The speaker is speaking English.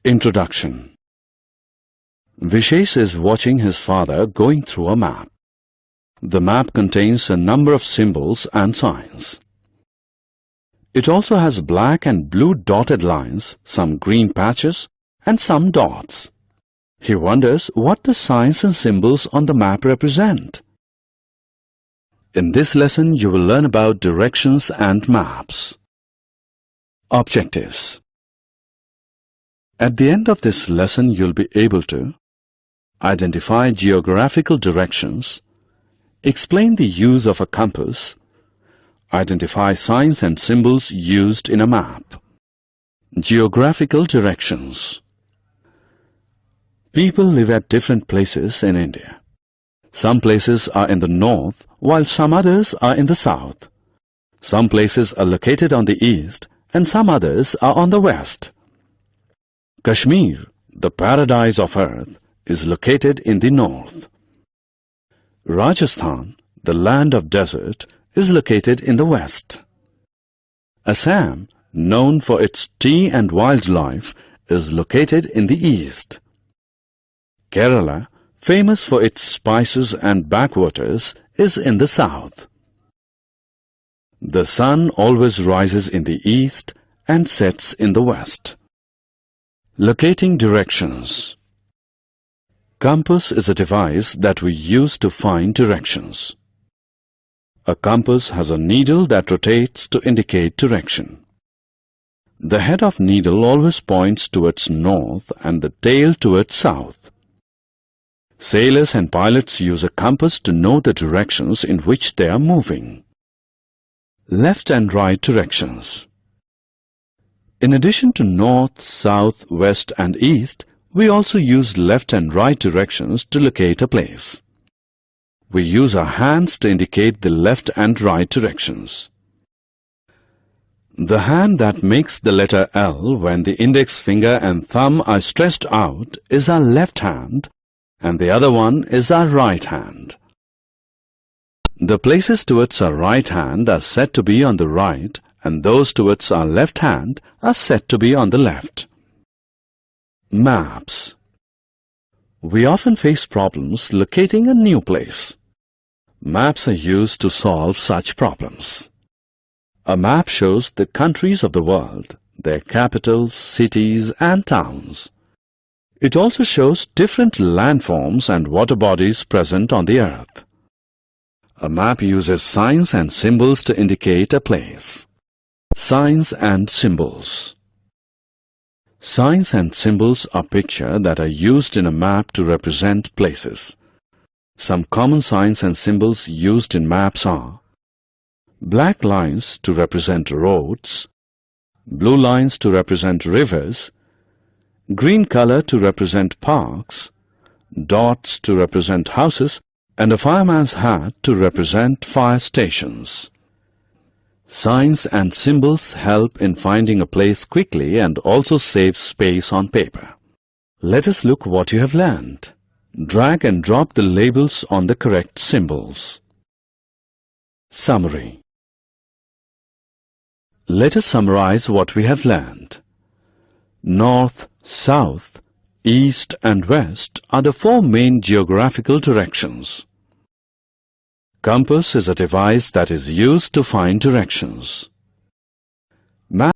Introduction. Vishesh is watching his father going through a map. The map contains a number of symbols and signs. It also has black and blue dotted lines, some green patches, and some dots. He wonders what the signs and symbols on the map represent. In this lesson, you will learn about directions and maps. Objectives. At the end of this lesson, you'll be able to identify geographical directions, explain the use of a compass, identify signs and symbols used in a map. Geographical directions. People live at different places in India. Some places are in the north, while some others are in the south. Some places are located on the east, and some others are on the west. Kashmir, the paradise of earth, is located in the north. Rajasthan, the land of desert, is located in the west. Assam, known for its tea and wildlife, is located in the east. Kerala, famous for its spices and backwaters, is in the south. The sun always rises in the east and sets in the west. Locating directions. Compass is a device that we use to find directions. A compass has a needle that rotates to indicate direction. The head of needle always points towards north and the tail towards south. Sailors and pilots use a compass to know the directions in which they are moving. Left and right directions. In addition to north, south, west and east, we also use left and right directions to locate a place. We use our hands to indicate the left and right directions. The hand that makes the letter L when the index finger and thumb are stretched out is our left hand, and the other one is our right hand. The places towards our right hand are said to be on the right, and those towards our left hand are said to be on the left. Maps. We often face problems locating a new place. Maps are used to solve such problems. A map shows the countries of the world, their capitals, cities and towns. It also shows different landforms and water bodies present on the earth. A map uses signs and symbols to indicate a place. Signs and symbols. Signs and symbols are pictures that are used in a map to represent places. Some common signs and symbols used in maps are black lines to represent roads, blue lines to represent rivers, green color to represent parks, dots to represent houses, and a fireman's hat to represent fire stations. Signs and symbols help in finding a place quickly and also save space on paper. Let us look what you have learned. Drag and drop the labels on the correct symbols. Summary. Let us summarize what we have learned. North, south, east and west are the four main geographical directions. Compass is a device that is used to find directions. Map